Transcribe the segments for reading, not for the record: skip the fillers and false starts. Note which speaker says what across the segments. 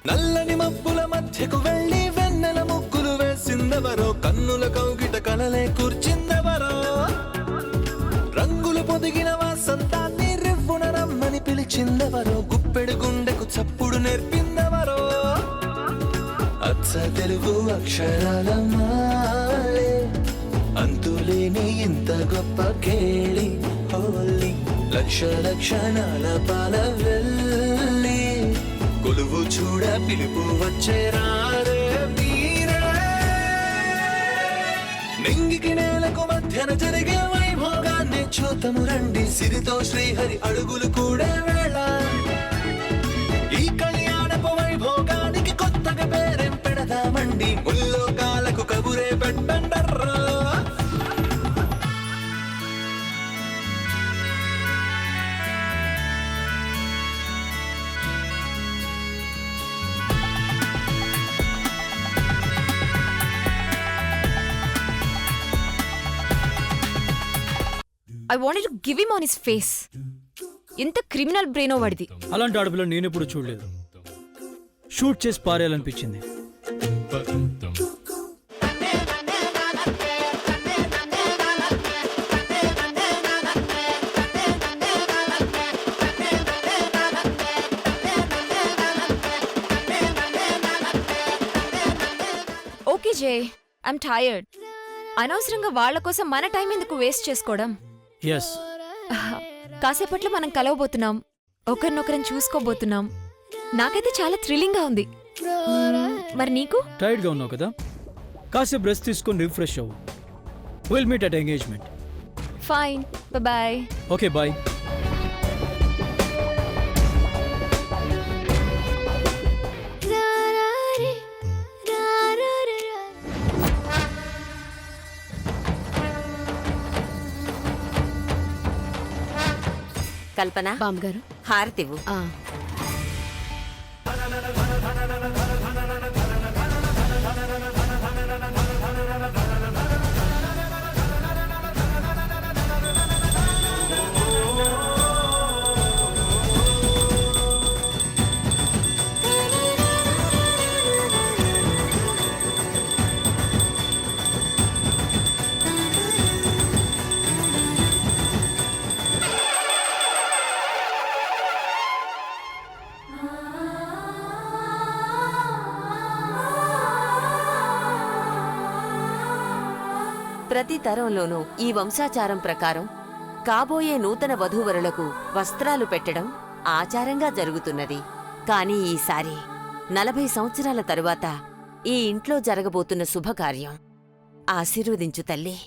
Speaker 1: నల్లని మబ్బుల మధ్యకు వెళ్ళి వెన్నెల ముగ్గులు వేసిందెవరో, కన్నుల కౌగిట కలలే కూర్చిందెవరో, రంగులు పొదిగిన వాసంతాన్ని రివ్వున రమ్మని పిలిచిందెవరో, గుప్పెడు గుండెకు చప్పుడు నేర్పిందెవరో, అచ్చ తెలుగు అక్షరాల మాలే అంతులేని ఇంత గొప్ప కేళి హోలీ, లక్ష లక్షణాల పాల వెళ్ళి కొలువు చూడ పిలుపు వచ్చేరారే మీరే. నింగికి నేలకు మధ్యన జరిగే వైభోగాన్ని చూతము రండి, సిరితో శ్రీహరి అడుగులు కూడే వేళ, ఈ కళ్యాణపు వైభోగానికి కొత్తగా పేరేం పెడదామండి, ముల్లోకాలకు కబురే పెట్టండర్రా.
Speaker 2: I wanted to give him on his face. ఎంత క్రిమినల్ బ్రెయిన్ వాడిది.
Speaker 3: అలాంటి ఆడపిల్ల నేను ఎప్పుడు చూడలేదు. షూట్ చేసి పారేయాలనిపించింది.
Speaker 2: Okay Jay, I'm tired. అనవసరంగా వాళ్ళ కోసం మన టైం ఎందుకు వేస్ట్ చేసుకోవడం.
Speaker 3: ఎస్,
Speaker 2: కాసేపట్లో మనం కలవబోతున్నాం, ఒకరినొకరం చూసుకోబోతున్నాం. నాకైతే చాలా థ్రిల్లింగ్ గా ఉంది. మరి నీకు?
Speaker 3: టైర్డ్ గా ఉన్నావు కదా, కాసేపు రెస్ట్ తీసుకొని రిఫ్రెష్ అవ్వు. Will meet at engagement.
Speaker 2: Fine, bye.
Speaker 3: Okay, bye.
Speaker 4: Kalpana
Speaker 5: బామ్మగారు
Speaker 4: హారతివ్వు. ప్రతి తరంలోనూ ఈ వంశాచారం ప్రకారం కాబోయే నూతన వధూవరులకు వస్త్రాలు పెట్టడం ఆచారంగా జరుగుతున్నది. కానీ ఈసారి 40 సంవత్సరాల తరువాత ఈ ఇంట్లో జరగబోతున్న శుభకార్యం. ఆశీర్వదించు తల్లి.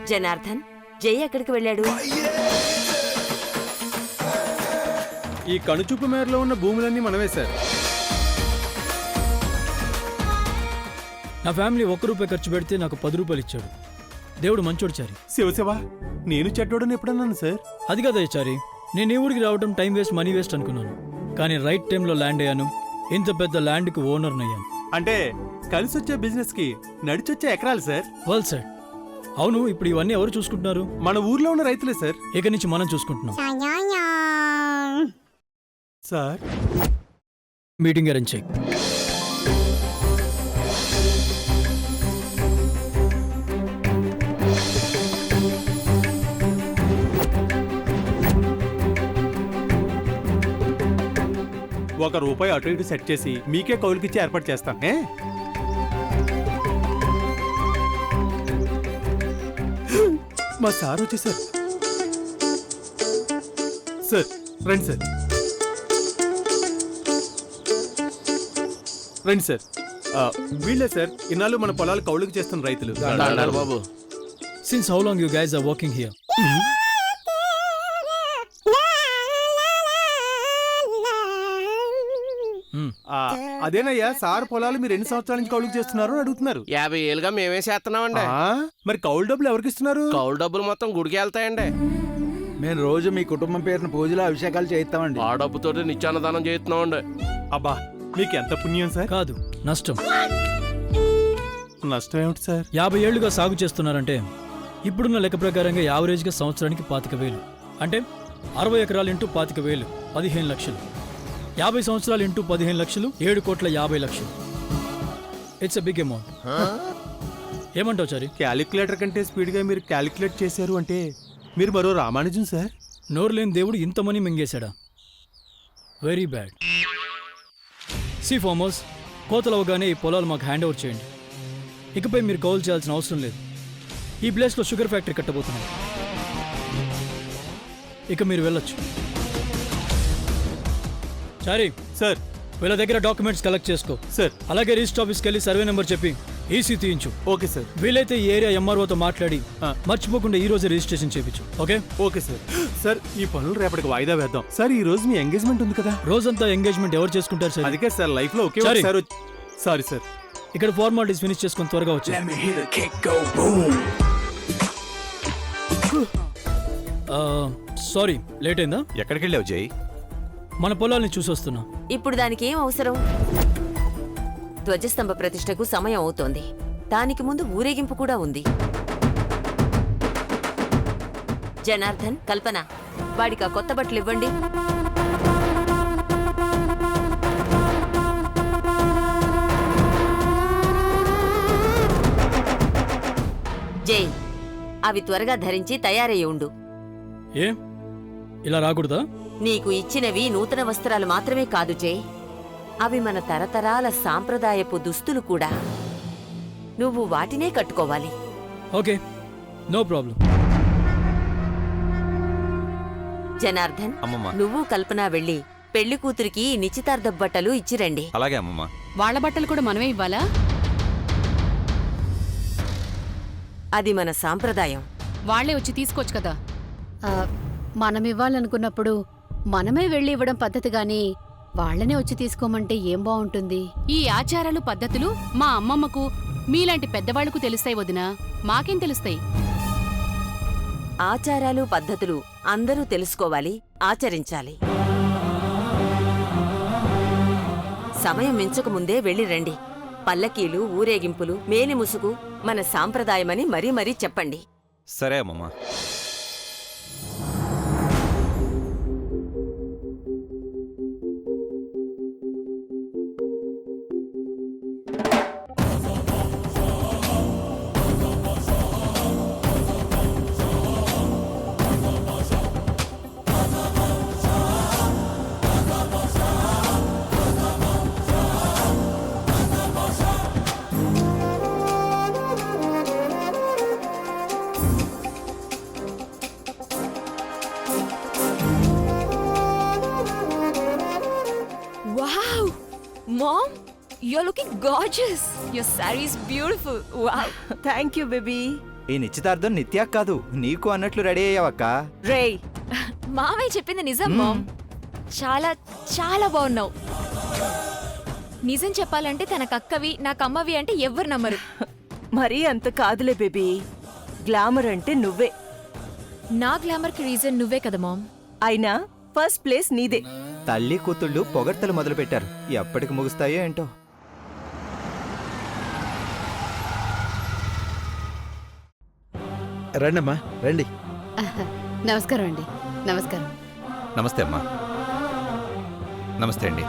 Speaker 4: జనార్దన్, జై ఎక్కడికి వెళ్ళాడు?
Speaker 6: ఈ కనుచూపు మేరలో ఉన్న భూములన్నీ మనమే సార్.
Speaker 3: నా ఫ్యామిలీ ₹1 ఖర్చు పెడితే నాకు ₹10 ఇచ్చాడు. దేవుడు మంచోడు చారి.
Speaker 6: శివశివ, నేను చెడ్డోడని ఎప్పుడన్నాను సార్?
Speaker 3: అది కదా చారి, నేను ఈ ఊరికి రావడం టైం వేస్ట్, మనీ వేస్ట్ అనుకున్నాను. కానీ రైట్ టైంలో ల్యాండ్ అయ్యాను. ఇంత పెద్ద ల్యాండ్కి ఓనర్నయ్యాను.
Speaker 6: అంటే కలిసి వచ్చే బిజినెస్ కి నడిచొచ్చే ఎకరాలు సార్.
Speaker 3: Well said. అవును, ఇప్పుడు ఇవన్నీ ఎవరు చూసుకుంటున్నారు?
Speaker 6: మన ఊర్లో ఉన్న రైతులే సార్.
Speaker 3: ఇక నుంచి మనం చూసుకుంటున్నాం.
Speaker 6: సార్,
Speaker 3: మీటింగ్ అరేంజ్ చేయి.
Speaker 6: ₹1 అటు ఇటు సెట్ చేసి మీకే కౌలుకిచ్చి ఏర్పాటు చేస్తాం. మా సార్ వచ్చేసారు. సార్ రండి సార్, రండి సార్. వీళ్ళే సార్ ఇన్నాళ్ళు మన పొలాలు కౌలుకు చేస్తున్న రైతులు.
Speaker 7: బాబు,
Speaker 3: since how long you guys are working here?
Speaker 6: అదేనయ్యా, సార్ పొలాలు మీరు ఎన్ని సంవత్సరాల నుంచి కౌలుకు చేస్తున్నారు అని అడుగుతున్నారు.
Speaker 7: 50 ఏళ్ళుగా మేమే చేస్తున్నామండి.
Speaker 6: మరి కౌలు డబ్బులు ఎవరికి ఇస్తున్నారు?
Speaker 7: కౌలు డబ్బులు మొత్తం గుడికి వెళ్తాయండి.
Speaker 8: మేము రోజు మీ కుటుంబం పేరున పూజలు అభిషేకాలు చేయిస్తామండి.
Speaker 7: ఆ డబ్బుతోటి నిత్యాన్నదానం చేస్తున్నామండి.
Speaker 6: అబ్బా, మీకు ఎంత పుణ్యం సార్.
Speaker 3: కాదు, నష్టం.
Speaker 6: నష్టం ఏమిటి సార్?
Speaker 3: 50 ఏళ్లుగా సాగు చేస్తున్నారంటే ఇప్పుడున్న లెక్క ప్రకారంగా యావరేజ్గా సంవత్సరానికి 25,000. అంటే 60 ఎకరాలు ఇంటూ 25,000 15 లక్షలు. 50 సంవత్సరాలు ఇంటూ 15 లక్షలు 7,50,00,000. It's a big amount. ఏమంటావు చారి?
Speaker 6: క్యాలిక్యులేటర్ కంటే స్పీడ్గా మీరు క్యాలిక్యులేట్ చేశారు అంటే మీరు మరో రామానుజం సార్.
Speaker 3: నోరు లేని దేవుడు ఇంత మనీ మింగేశాడా? Very bad. సి ఫార్మర్స్, కోతలవగానే ఈ పొలాలు మాకు హ్యాండ్ ఓవర్ చేయండి. ఇకపై మీరు కౌలు చేయాల్సిన అవసరం లేదు. ఈ ప్లేస్లో షుగర్ ఫ్యాక్టరీ కట్టబోతున్నాం. ఇక మీరు వెళ్ళొచ్చు. చారీ
Speaker 6: సార్.
Speaker 3: వీళ్ళ దగ్గర డాక్యుమెంట్స్ కలెక్ట్ చేసుకో
Speaker 6: సార్.
Speaker 3: అలాగే రిజిస్టర్ ఆఫీస్కి వెళ్ళి సర్వే నెంబర్ చెప్పి ఈసీ తీయించు.
Speaker 6: Okay sir.
Speaker 3: వీలైతే ఈ ఏరియా ఎంఆర్ఓతో మాట్లాడి మర్చిపోకుండా ఈ రోజు రిజిస్ట్రేషన్ చేయించు. ఓకే?
Speaker 6: Okay sir. సార్, ఈ పనులు రేపటికి వాయిదా వేద్దాం. సార్, ఈ రోజు మీ ఎంగేజ్మెంట్ ఉంది కదా?
Speaker 3: రోజంతా ఎంగేజ్మెంట్ ఎవరు చేసుకుంటారు సార్?
Speaker 6: అందుకే సార్ లైఫ్ లో ఒకే
Speaker 3: Sorry.
Speaker 6: ఒకసారి సారీ సార్.
Speaker 3: ఇక్కడ ఫార్మాలిటీస్ ఫినిష్ చేసుకొని త్వరగా వచ్చి. సారీ, లేట్ అయిందా?
Speaker 5: ఎక్కడికి వెళ్ళావు జై?
Speaker 3: మన పొలాల్ని చూసొస్తున్నా.
Speaker 4: ఇప్పుడు దానికి ఏం అవసరం? ధ్వజస్తంభ ప్రతిష్టకు సమయం అవుతోంది. దానికి ముందు ఊరేగింపు కూడా ఉంది. జనార్దన్, కల్పన, వాడికి ఆ కొత్త బట్టలు ఇవ్వండి. జై, అవి త్వరగా ధరించి తయారయ్యి ఉండు.
Speaker 3: ఏ ఇలా రాకూడదా?
Speaker 4: నీకు ఇచ్చినవి నూతన వస్త్రాలు మాత్రమే కాదు జై, అవి మన తరతరాల సాంప్రదాయపు దుస్తులు కూడా. నువ్వు వాటినే కట్టుకోవాలి.
Speaker 3: Okay, no problem.
Speaker 4: జనార్దన్,
Speaker 5: అమ్మమ్మ.
Speaker 4: నువ్వు కల్పన వెళ్ళి పెళ్లి కూతురికి నిశ్చితార్థ బట్టలు ఇచ్చిరండి.
Speaker 5: అలాగే అమ్మమ్మ.
Speaker 9: వాళ్ళ బట్టలు కూడా మనమే ఇవ్వాలా?
Speaker 4: అది మన సాంప్రదాయం.
Speaker 9: వాళ్లే వచ్చి తీసుకోవచ్చు కదా.
Speaker 10: మనం ఇవ్వాలనుకున్నప్పుడు మనమే వెళ్ళి ఇవ్వడం పద్ధతి గాని వాళ్ళనే వచ్చి తీసుకోమంటే ఏం బాగుంటుంది?
Speaker 9: ఈ ఆచారాలు పద్ధతులు మా అమ్మమ్మకు మీలాంటి పెద్దవాళ్లకు తెలుస్తాయి వదినా, మాకేం తెలుస్తాయి?
Speaker 4: ఆచారాలు పద్ధతులు అందరూ తెలుసుకోవాలి, ఆచరించాలి. సమయం మించకముందే వెళ్ళి రండి. పల్లకీలు, ఊరేగింపులు, మేలి ముసుగు మన సాంప్రదాయమని మరీ మరీ చెప్పండి.
Speaker 5: సరే అమ్మమ్మ.
Speaker 2: Wow! Mom, you're looking gorgeous. Your saree is beautiful. Wow.
Speaker 4: Thank you baby.
Speaker 8: ఈ నిశ్చితార్థం నిత్యా కాదు, నీకు అన్నట్లు రెడీ అయ్యావక్క.
Speaker 4: రేయ్,
Speaker 2: మామయ్య చెప్పింది నిజం మామ్. చాలా చాలా బాగున్నావు. నిజం చెప్పాలంటే తనకు అక్కవి నాకు అమ్మవి అంటే ఎవ్వరు నమ్మరు.
Speaker 4: మరీ అంత కాదులే బేబీ. గ్లామర్ అంటే నువ్వే.
Speaker 2: నా గ్లామర్కి రీజన్ నువ్వే కదా మామ్.
Speaker 4: అయినా ఫస్ట్ ప్లేస్ నీదే.
Speaker 8: తల్లి కూతుళ్ళు పొగడ్తలు మొదలు పెట్టారు. ఎప్పటికి ముగుస్తాయో ఏంటో.
Speaker 5: రండమ్మా, రండి.
Speaker 10: నమస్కారం అండి. నమస్కారం.
Speaker 5: నమస్తే అమ్మా. నమస్తే అండి.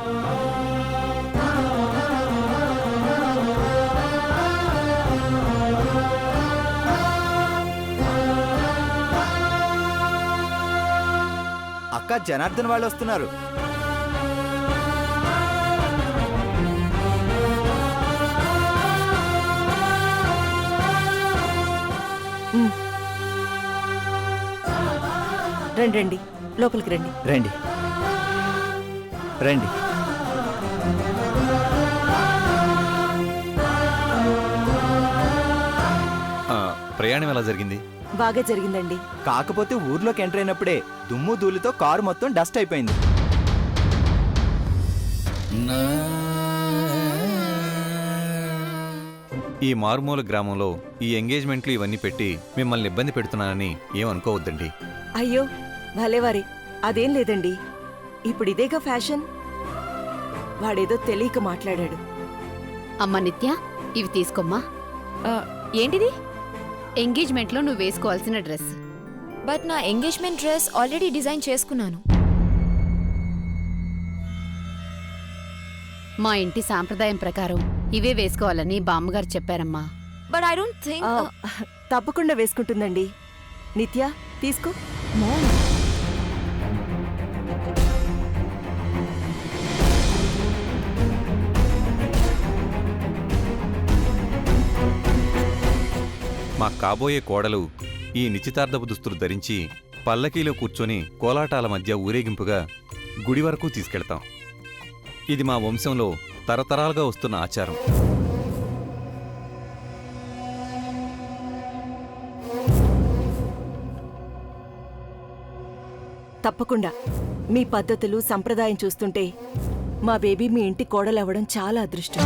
Speaker 8: అక్క, జనార్దన్ వాళ్ళు వస్తున్నారు.
Speaker 4: రండి రండి, లోపలికి రండి.
Speaker 8: రండి రండి.
Speaker 5: ప్రయాణం ఎలా జరిగింది?
Speaker 4: బాగా జరిగిందండి.
Speaker 8: కాకపోతే ఊర్లోకి ఎంటర్ అయినప్పుడే దుమ్ము ధూళితో కారు మొత్తం డస్ట్ అయిపోయింది.
Speaker 5: ఈ మారుమూల గ్రామంలో ఈ ఎంగేజ్మెంట్లు ఇవన్నీ పెట్టి మిమ్మల్ని ఇబ్బంది పెడుతున్నానని ఏమనుకోవద్దండి.
Speaker 4: అయ్యో భలేవారి, అదేం లేదండి. ఇప్పుడు ఇదేగా ఫ్యాషన్. వాడేదో తెలియక మాట్లాడాడు.
Speaker 10: అమ్మా నిత్య, ఇవి తీసుకోమ్మా.
Speaker 2: ఆ, ఏంటిది?
Speaker 10: ఎంగేజ్మెంట్లో నువ్వు వేసుకోవాల్సిన డ్రెస్.
Speaker 2: బట్ నా ఎంగేజ్మెంట్ డ్రెస్ ఆల్రెడీ డిజైన్ చేసుకున్నాను.
Speaker 10: మా ఇంటి సాంప్రదాయం ప్రకారం ఇవే వేసుకోవాలని బామ్మగారు చెప్పారమ్మా.
Speaker 2: బట్ ఐ డోంట్ థింక్
Speaker 11: తప్పకుండా వేసుకుంటుందండి. నిత్య తీసుకో.
Speaker 5: మా కాబోయే కోడలు ఈ నిశ్చితార్థపు దుస్తులు ధరించి పల్లకీలో కూర్చొని కోలాటాల మధ్య ఊరేగింపుగా గుడి వరకు తీసుకెళ్తాం. ఇది మా వంశంలో తరతరాలుగా వస్తున్న ఆచారం.
Speaker 11: తప్పకుండా. మీ పద్ధతులు సంప్రదాయం చూస్తుంటే మా బేబీ మీ ఇంటి కోడలవ్వడం చాలా అదృష్టం.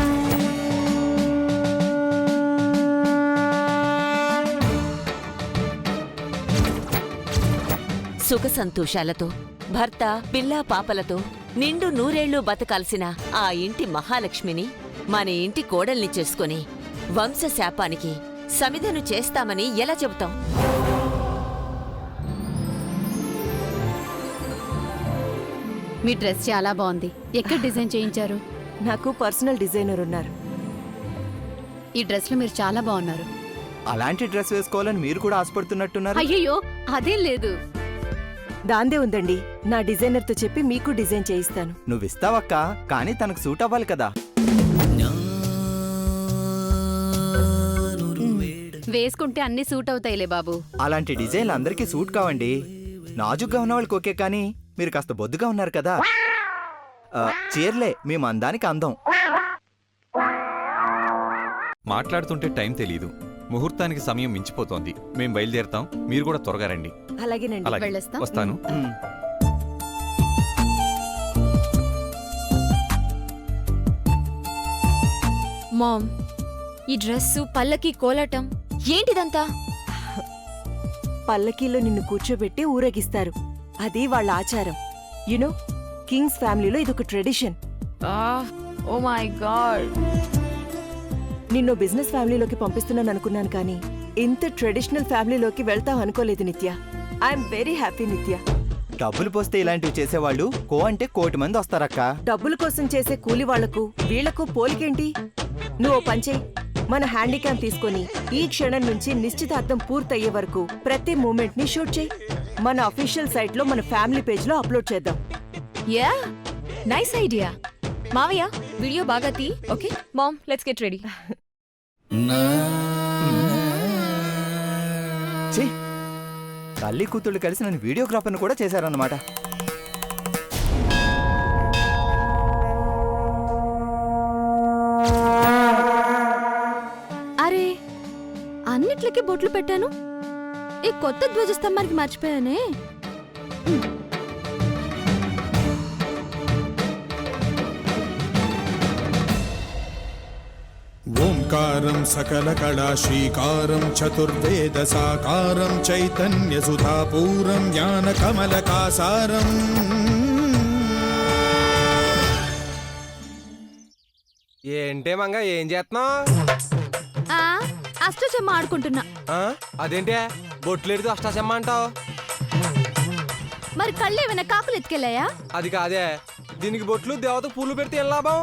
Speaker 4: సుఖ సంతోషాలతో భర్త పిల్లా పాపలతో నిండు నూరేళ్లు బతకాల్సిన ఆ ఇంటి మహాలక్ష్మిని మన ఇంటి కోడల్ని చేసుకుని వంశశాపానికి సమిధను చేస్తామని ఎలా చెబుతాం?
Speaker 10: మీ డ్రెస్ చాలా బాగుంది. ఎక్కడ డిజైన్ చేయించారు?
Speaker 11: నాకు పర్సనల్ డిజైనర్ ఉన్నారు.
Speaker 10: ఈ డ్రెస్లో మీరు చాలా బాగున్నారు.
Speaker 8: అలాంటి డ్రెస్ వేసుకోవాలని మీరు కూడా ఆశపడుతున్నట్టున్నారు.
Speaker 10: అయ్యయ్యో, అదేం లేదు.
Speaker 11: దాందే ఉందండి. నా డిజైనర్తో చెప్పి మీకు డిజైన్ చేయిస్తాను.
Speaker 8: నువ్విస్తావక్క, కానీ తనకు సూట్ అవ్వాలి కదా.
Speaker 10: వేసుకుంటే అన్ని సూట్ అవుతాయిలే బాబు.
Speaker 8: అలాంటి డిజైన్లు అందరికీ సూట్ కావండి. నాజుగ్గా ఉన్న వాళ్ళకి ఓకే, కానీ మీరు కాస్త బొద్దుగా ఉన్నారు కదా. చీరలే మీ మందానికి అందం.
Speaker 5: మాట్లాడుతుంటే టైం తెలీదు. ముహూర్తానికి సమయం మించిపోతోంది. మేం బయలుదేరతాం, మీరు కూడా త్వరగా రండి.
Speaker 11: అలాగేనండి.
Speaker 5: అలాగే
Speaker 10: వెళ్ళొస్తాం.
Speaker 5: వస్తాను.
Speaker 2: మామ్, ఈ డ్రెస్సు పల్లకి కోలాటం ఏంటిదంతా?
Speaker 11: పల్లకీలో నిన్ను కూర్చోబెట్టి ఊరేగిస్తారు. అది వాళ్ళ ఆచారం. యునో, కింగ్స్ ఫ్యామిలీలో ఇదొక ట్రెడిషన్.
Speaker 2: Oh my god.
Speaker 11: నిన్ను బిజినెస్ ఫ్యామిలీలోకి పంపిస్తున్నాను అనుకున్నాను, కానీ ఇంత ట్రెడిషనల్ ఫ్యామిలీలోకి వెళ్తావు అనుకోలేదు నిత్య. ఐఎమ్ వెరీ హ్యాపీ నిత్య.
Speaker 8: డబ్బులు పోస్తే ఇలాంటివి చేసేవాళ్ళు కో అంటే 1,000,000 మంది వస్తారక్క.
Speaker 11: డబ్బుల కోసం చేసే కూలి వాళ్లకు వీళ్లకు పోలికేంటి? నువ్వు ఓ పంచేయి. మన హ్యాండిక్యామ్ తీసుకొని ఈ క్షణం నుంచి నిశ్చితార్థం పూర్తయ్యే వరకు ప్రతి మూమెంట్ ని షూట్ చేయి. మన అఫీషియల్ సైట్ లో మన ఫ్యామిలీ పేజ్ లో అప్లోడ్ చేద్దాం.
Speaker 2: Yeah, nice idea. మావయ్య, వీడియో బాగా తీ. Okay mom, let's get ready.
Speaker 8: ఛీ, తల్లి కూతుళ్ళు కలిసి నన్ను వీడియోగ్రాఫర్ని కూడా చేశారన్నమాట.
Speaker 10: అరే, అన్నిట్లకి బొట్లు పెట్టాను. ఈ కొత్త ధ్వజస్తంభానికి మర్చిపోయానే.
Speaker 1: ఓంకారం సకల కళా శ్రీకారం చతుర్వేద సాకారం చైతన్య సుధాపూరం జ్ఞాన కమలకాసారం.
Speaker 7: ఏంటే మంగ, ఏం చేస్తున్నావు?
Speaker 10: అష్టచమ్మ ఆడుకుంటున్నా.
Speaker 7: అదేంటే బొట్లేడితో అష్టాచమ్మ అంటావు?
Speaker 10: మరి కళ్ళు ఏమైనా కాకులు ఎత్తుకెళ్ళాయా?
Speaker 7: అది కాదే, దీనికి బొట్లు దేవత పూలు పెడితే ఏం లాభం?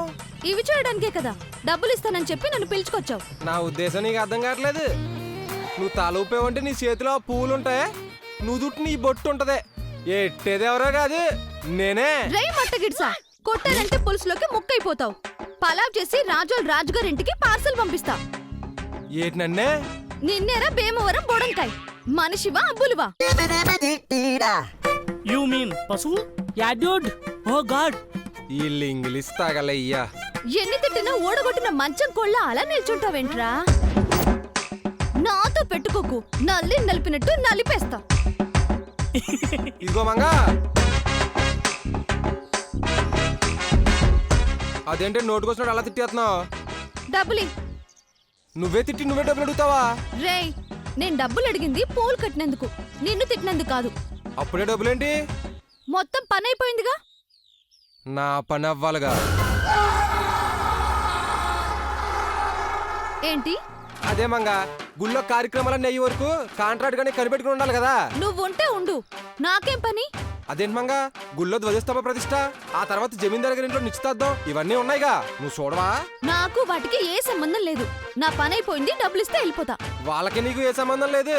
Speaker 10: ఇవి చూడడానికే కదా డబ్బులు ఇస్తానని చెప్పి నన్ను పిలుచుకొచ్చావు.
Speaker 7: నా ఉద్దేశం నీకు అర్థం కావట్లేదు. నువ్వు తల ఊపేవంటే నీ చేతిలో ఆ పూలు ఉంటాయి, నువ్వు దుట్టు నీ బొట్టు ఉంటదే. ఎట్టేదెవరో కాదు, నేనే.
Speaker 10: రై మట్టగిడ్సా, కొట్టానంటే పులుసులోకి ముక్కైపోతావు. పలావ్ చేసి రాజోల్ రాజుగారింటికి పార్సల్ పంపిస్తా.
Speaker 7: ఏటి నన్నే?
Speaker 10: నిన్నేరా భీమవరం బొడంకాయ్. మనిషివా అబ్బులువా?
Speaker 12: యు మీన్ పశువు? Ya dude. Oh god.
Speaker 7: వీళ్ళు ఇంగ్లీష్ తాగలయ్యా.
Speaker 10: ఎన్ని తిట్టినా ఓడగొట్టిన మంచం కోళ్ళ అలా నిల్చుంటావేంట్రా? నాతో పెట్టుకోకు, నల్లి నలిపినట్టు నలిపేస్తా.
Speaker 7: ఇదిగో మంగా, అదేంటే నోటుకొచ్చినట్టు అలా తిట్టేస్తున్నావు?
Speaker 10: డబ్బులి.
Speaker 7: నువ్వే తిట్టి నువ్వే డబ్బులు అడుగుతావా?
Speaker 10: రేయ్, నేను డబ్బులు అడిగింది పూలు కట్టినందుకు, నిన్ను తిట్టినందుకు కాదు.
Speaker 7: అప్పుడే డబ్బులేంటి?
Speaker 10: మొత్తం పని అయిపోయిందిగా.
Speaker 7: నా పని అవ్వాలిగా.
Speaker 2: ఏంటి?
Speaker 7: అదే మంగ గుళ్ళో కార్యక్రమాలన్నీ అయ్యే వరకు కాంట్రాక్ట్ గానే కనిపెట్టుకుని ఉండాలి కదా.
Speaker 2: నువ్వుంటే ఉండు, నాకేం పని?
Speaker 7: అదేంటి మంగ గుళ్ళో ధ్వజస్తంభ ప్రతిష్ట, ఆ తర్వాత జమీందార్ గారి ఇంట్లో నిశ్చితార్థం ఇవన్నీ ఉన్నాయిగా, నువ్వు చూడవా?
Speaker 2: నాకు వాటికి ఏ సంబంధం లేదు. నా పని అయిపోయింది, డబ్బులు ఇస్తే వెళ్ళిపోతా.
Speaker 7: వాళ్ళకి నీకు ఏ సంబంధం లేదు.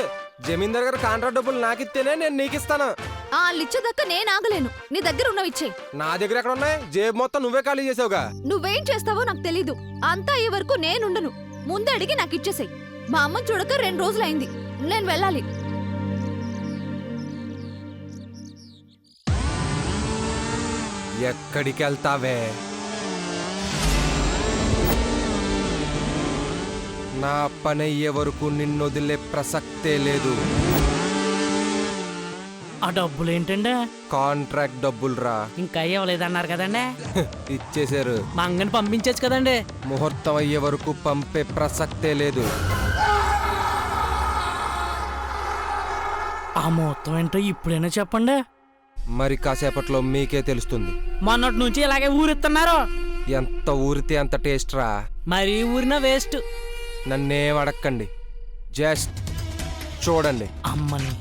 Speaker 7: జమీందార్ గారు కాంట్రాక్ట్ డబ్బులు నాకు ఇస్తేనే నేను నీకు ఇస్తాను.
Speaker 2: వాళ్ళిచ్చేదాకా నేను ఆగలేను. నీ దగ్గర ఉన్నవి ఇచ్చేయి.
Speaker 7: నా దగ్గర ఎక్కడ ఉన్నాయి? జేబు మొత్తం నువ్వే ఖాళీ చేసావుగా.
Speaker 2: నువ్వేం చేస్తావో నాకు తెలీదు. అంతా అయ్యే వరకు నేనుండను. ముందు అడిగి నాకు ఇచ్చేసేయ్. మా అమ్మ చూడక 2 రోజులైంది. నేను వెళ్ళాలి.
Speaker 7: ఎక్కడికి వెళ్తావే? నా పని అయ్యే వరకు నిన్ను వదిలే ప్రసక్తే లేదు.
Speaker 12: ఆ డబ్బులు ఏంటండి?
Speaker 7: కాంట్రాక్ట్ డబ్బులురా.
Speaker 12: ఇంకా ఇవ్వలేదన్నారు కదండి.
Speaker 7: ఇచ్చేశారు.
Speaker 12: మంగని పంపించచ్చు కదండి.
Speaker 7: ముహూర్తం అయ్యే వరకు పంపే ప్రసక్తే లేదు.
Speaker 12: ఆ మొత్తం ఏంటో ఇప్పుడైనా చెప్పండి.
Speaker 7: మరి కాసేపట్లో మీకే తెలుస్తుంది.
Speaker 12: మొన్నటి నుంచి ఇలాగే ఊరిస్తున్నారు.
Speaker 7: ఎంత ఊరితే అంత టేస్ట్ రా.
Speaker 12: మరీ ఊరిన వేస్ట్.
Speaker 7: నన్నేం అడక్కండి, జస్ట్ చూడండి.
Speaker 12: అమ్మని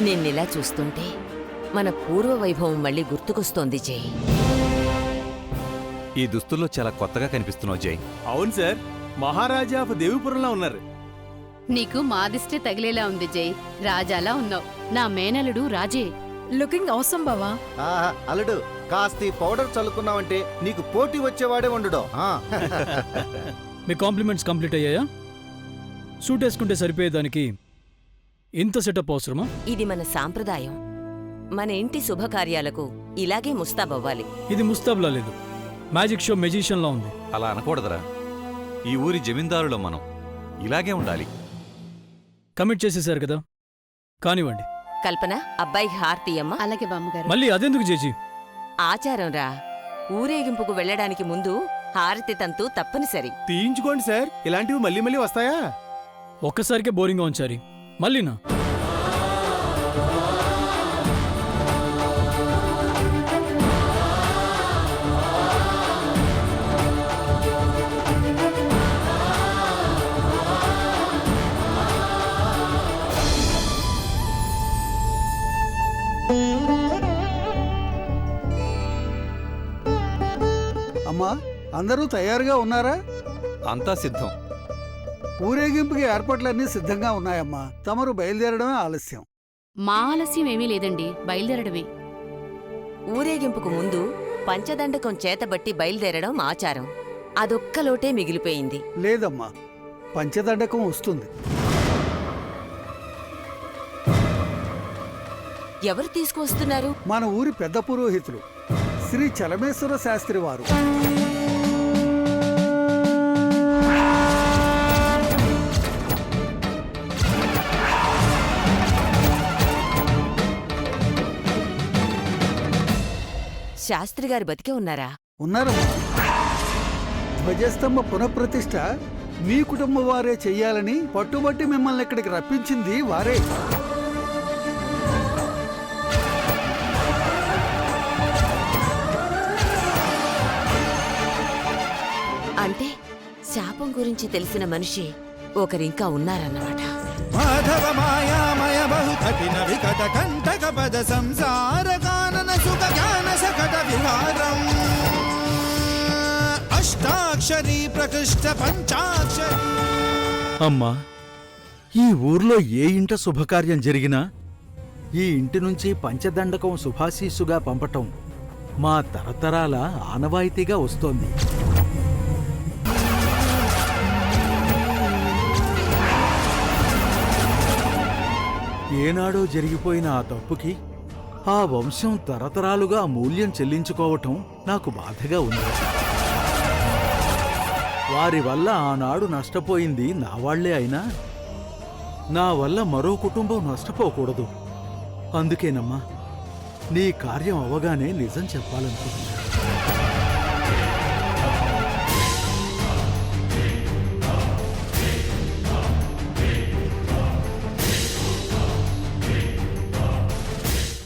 Speaker 4: నిన్నిలా చూస్తుంటే మన పూర్వ వైభవం మళ్ళీ గుర్తుకొస్తోంది జై.
Speaker 5: ఈ దుస్తుల్లో చాలా కొత్తగా కనిపిస్తున్నావు జై.
Speaker 6: అవును సార్, మహారాజా ఆఫ్ దేవిపురంలో ఉన్నారు.
Speaker 10: నీకు మాదిష్టే తగిలేలా ఉంది జై. రాజాలా ఉన్నావు.
Speaker 9: నా మేనలుడు రాజే.
Speaker 2: లుకింగ్ అవసరం బావా.
Speaker 13: అల్లుడు కాస్త పౌడర్ చల్లుకున్నావంటే నీకు పోటీ వచ్చేవాడే ఉండడు.
Speaker 3: మీ కాంప్లిమెంట్స్ కంప్లీట్ అయ్యాయా? సూట్ వేసుకుంటే సరిపోయేదానికి ఇంత సెటప్ అవసరమా?
Speaker 4: ఇది మన సాంప్రదాయం. మన ఇంటి శుభకార్యాలకు ఇలాగే ముస్తాబవ్వాలి.
Speaker 3: ఇది ముస్తాబ్లా లేదు, మ్యాజిక్ షో మెజిషియన్లా ఉంది.
Speaker 5: అలా అనకూడదురా. ఈ ఊరి జమీందారులో మనం ఇలాగే ఉండాలి.
Speaker 3: కమిట్ చేసేశారు కదా, కానివ్వండి.
Speaker 4: కల్పన, అబ్బాయికి హారతి అమ్మ.
Speaker 10: అలాగే బామ్మగారు.
Speaker 3: మళ్ళీ అదెందుకు చేచి?
Speaker 4: ఆచారం రా. ఊరేగింపుకు వెళ్ళడానికి ముందు హారతి తంతు తప్పనిసరి.
Speaker 6: తీయించుకోండి సార్, ఇలాంటివి మళ్ళీ మళ్ళీ వస్తాయా?
Speaker 3: ఒక్కసారికే బోరింగ్గా ఉంచారి, మళ్ళీనా?
Speaker 14: అమ్మా, అందరూ తయారుగా ఉన్నారా?
Speaker 5: అంతా సిద్ధం.
Speaker 14: ఊరేగింపుకి ఏర్పాట్లన్నీ సిద్ధంగా ఉన్నాయమ్మా. తమరు బయలుదేరడమే ఆలస్యం.
Speaker 9: మా ఆలస్యం ఏమీ లేదండి, బయలుదేరడమే.
Speaker 4: ఊరేగింపుకు ముందు పంచదండకం చేతబట్టి బయలుదేరడం ఆచారం. అదొక్కలోటే మిగిలిపోయింది.
Speaker 14: లేదమ్మా, పంచదండకం వస్తుంది.
Speaker 4: ఎవరు తీసుకువస్తున్నారు?
Speaker 14: మన ఊరి పెద్ద పురోహితులు శ్రీ చలమేశ్వర శాస్త్రి వారు.
Speaker 4: శాస్త్రి గారు బతికే ఉన్నారా?
Speaker 14: ఉన్నారమ్మా. ధ్వజస్తంభ పునఃప్రతిష్ఠ మీ కుటుంబం వారే చెయ్యాలని పట్టుబట్టి మిమ్మల్ని ఇక్కడికి రప్పించింది వారే.
Speaker 4: అంటే శాపం గురించి తెలిసిన మనిషి ఒకరింకా ఉన్నారన్నమాట.
Speaker 1: మాధవ మాయామయ బహు కఠిన వికట కంటక పద సంసార కానన సుఖ జ్ఞాన సకట పంచాక్షరీ ప్రకృష్ట పంచాక్షరీ.
Speaker 14: అమ్మా, ఈ ఊర్లో ఏ ఇంట శుభకార్యం జరిగినా ఈ ఇంటి నుంచి పంచదండకం శుభాశీస్సుగా పంపటం మా తరతరాల ఆనవాయితీగా వస్తోంది. ఏనాడో జరిగిపోయిన ఆ తప్పుకి ఆ వంశం తరతరాలుగా మూల్యం చెల్లించుకోవటం నాకు బాధగా ఉంది. వారి వల్ల ఆనాడు నష్టపోయింది నా వాళ్లే అయినా నా వల్ల మరో కుటుంబం నష్టపోకూడదు. అందుకేనమ్మా నీ కార్యం అవగానే నిజం చెప్పాలనుకుంటున్నా.